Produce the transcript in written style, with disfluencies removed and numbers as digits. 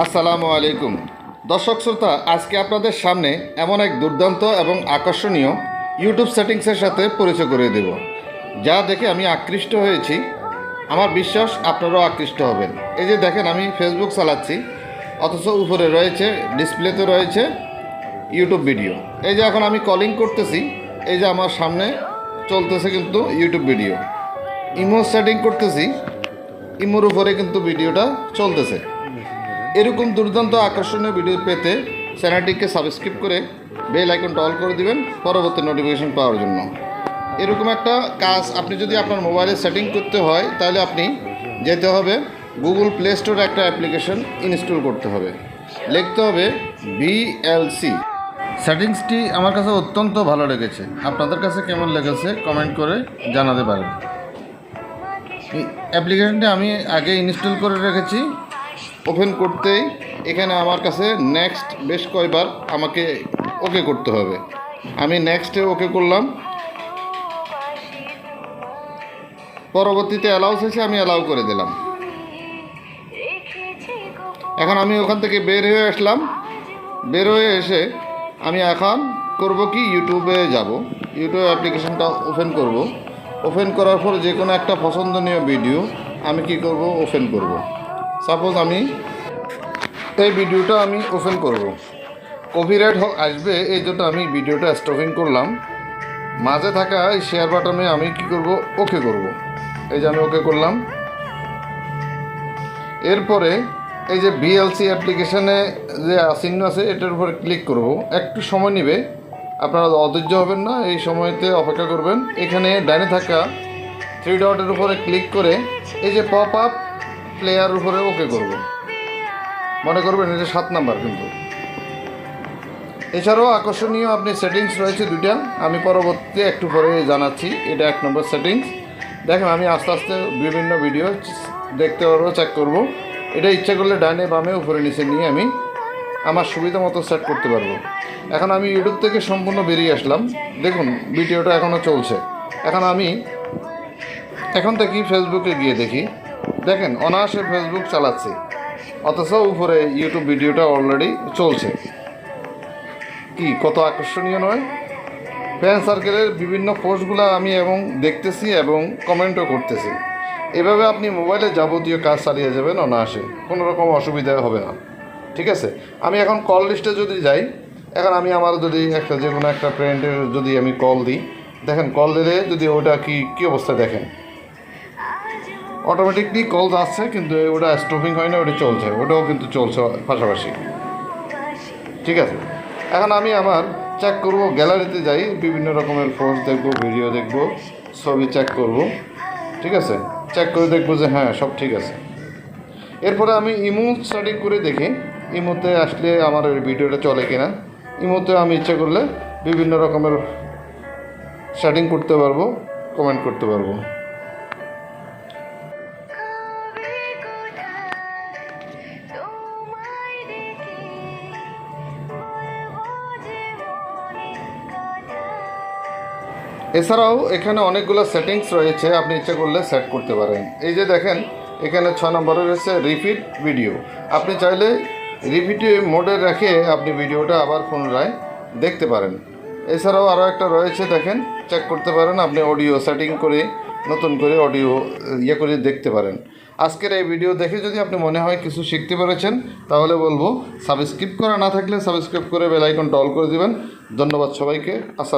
আসসালামু আলাইকুম দর্শক শ্রোতা, আজকে আপনাদের সামনে এমন এক দুর্দান্ত এবং আকর্ষণীয় ইউটিউব সেটিংসের সাথে পরিচয় করিয়ে দেব, যা দেখে আমি আকৃষ্ট হয়েছি। আমার বিশ্বাস আপনারাও আকৃষ্ট হবেন। এই যে দেখেন, আমি ফেসবুক চালাচ্ছি, অথচ উপরে রয়েছে, ডিসপ্লেতে রয়েছে ইউটিউব ভিডিও। এই যে এখন আমি কলিং করতেছি, এই যে আমার সামনে চলতেছে কিন্তু ইউটিউব ভিডিও। ইমো সেটিং করতেছি, ইমোর উপরে কিন্তু ভিডিওটা চলতেছে। এরকম দুর্দান্ত আকর্ষণীয় ভিডিও পেতে চ্যানেলটিকে সাবস্ক্রাইব করে বেল আইকনটা অল করে দিবেন পরবর্তী নোটিফিকেশন পাওয়ার জন্য। এরকম একটা কাজ আপনি যদি আপনার মোবাইলে সেটিং করতে হয়, তাহলে আপনি যেতে হবে গুগল প্লে স্টোরে, একটা অ্যাপ্লিকেশন ইনস্টল করতে হবে, লিখতে হবে VLC। সেটিংসটি আমার কাছে অত্যন্ত ভালো লেগেছে। আপনাদের কাছে কেমন লেগেছে কমেন্ট করে জানাতে পারেন। এই অ্যাপ্লিকেশনটি আমি আগে ইনস্টল করে রেখেছি। ওপেন করতেই এখানে আমার কাছে নেক্সট বেশ কয়বার আমাকে ওকে করতে হবে। আমি নেক্সটে ওকে করলাম, পরবর্তীতে অ্যালাউ চাইছে, আমি অ্যালাউ করে দিলাম। এখন আমি ওখান থেকে বের হয়ে আসলাম। বের হয়ে এসে আমি এখন করব কি, ইউটিউবে যাব। ইউটিউব অ্যাপ্লিকেশনটা ওপেন করব। ওপেন করার পর যে কোনো একটা পছন্দনীয় ভিডিও আমি কি করব, ওপেন করব। সাপোজ আমি এই ভিডিওটা আমি ওপেন করব, কপিরাইট আসবে, এই জন্য আমি ভিডিওটা স্টপিং করলাম। মাঝে থাকা এই শেয়ার বাটনে আমি কি করব, ওকে করব। এই যে আমি ওকে করলাম। এরপরে এই যে VLC অ্যাপ্লিকেশানে যে চিহ্ন আছে, এটার উপরে ক্লিক করব। একটু সময় নেবে, আপনারা অধৈর্য হবেন না, এই সময়তে অপেক্ষা করবেন। এখানে ডাইনে থাকা 3 ডটের উপরে ক্লিক করে এই যে পপআপ প্লেয়ার উপরে ওকে করব। মনে করবেন এটা 7 নাম্বার কিন্তু। এছাড়াও আকর্ষণীয় আপনি সেটিংস রয়েছে দুইটা, আমি পরবর্তীতে একটু পরে জানাচ্ছি। এটা 1 নম্বর সেটিংস। দেখেন, আমি আস্তে আস্তে বিভিন্ন ভিডিও দেখতে পারবো, চেক করব। এটা ইচ্ছা করলে ডাইনে বামে উপরে নিচে নিয়ে আমি আমার সুবিধা মতো সেট করতে পারবো। এখন আমি ইউটিউব থেকে সম্পূর্ণ বেরিয়ে আসলাম। দেখুন ভিডিওটা এখনও চলছে। এখন আমি এখন থেকে ফেসবুকে গিয়ে দেখি। দেখেন, অনায়াসে ফেসবুক চালাচ্ছি, অথচ উপরে ইউটিউব ভিডিওটা অলরেডি চলছে। কি কত আকর্ষণীয় নয়? ফ্রেন্ড সার্কেলের বিভিন্ন পোস্টগুলো আমি এবং দেখতেছি এবং কমেন্টও করতেছি। এভাবে আপনি মোবাইলে যাবতীয় কাজ চালিয়ে যাবেন অনায়াসে, কোনো রকম অসুবিধা হবে না। ঠিক আছে, আমি এখন কল লিস্টে যদি যাই, এখন আমি আমার যদি একটা যে কোনো একটা ফ্রেন্ডের যদি আমি কল দিই, দেখেন কল দিলে যদি ওটা কী অবস্থা দেখেন, অটোমেটিকলি কল আসছে, কিন্তু ওটা স্টপিং হয় না, ওটা চলছে, ওটাও কিন্তু চলছে পাশাপাশি। ঠিক আছে, এখন আমি আমার চেক করব, গ্যালারিতে যাই, বিভিন্ন রকমের পোস্ট দেখব, ভিডিও দেখব, ছবি চেক করব। ঠিক আছে, চেক করে দেখব যে হ্যাঁ সব ঠিক আছে। এরপরে আমি ইমো স্টাডি করে দেখি ইমোতে আসলে আমার ওই ভিডিওটা চলে কিনা। ইমোতে আমি ইচ্ছা করলে বিভিন্ন রকমের সেটিং করতে পারবো, কমেন্ট করতে পারবো। এছাড়াও এখানে অনেকগুলো সেটিংস রয়েছে, আপনি ইচ্ছা করলে সেট করতে পারেন। এই যে দেখেন, এখানে 6 নম্বরে রয়েছে রিপিট ভিডিও। আপনি চাইলে রিপিট মোডে রেখে আপনি ভিডিওটা আবার পুনরায় দেখতে পারেন। এছাড়াও আরও একটা রয়েছে, দেখেন, চেক করতে পারেন। আপনি অডিও সেটিং করে নতুন করে অডিও করে দেখতে পারেন। আজকের এই ভিডিও দেখে যদি আপনি মনে হয় কিছু শিখতে পেরেছেন, তাহলে বলবো সাবস্ক্রাইব করা না থাকলে সাবস্ক্রাইব করে বেল আইকনটা অল করে দিবেন। ধন্যবাদ সবাইকে। আসসালাম।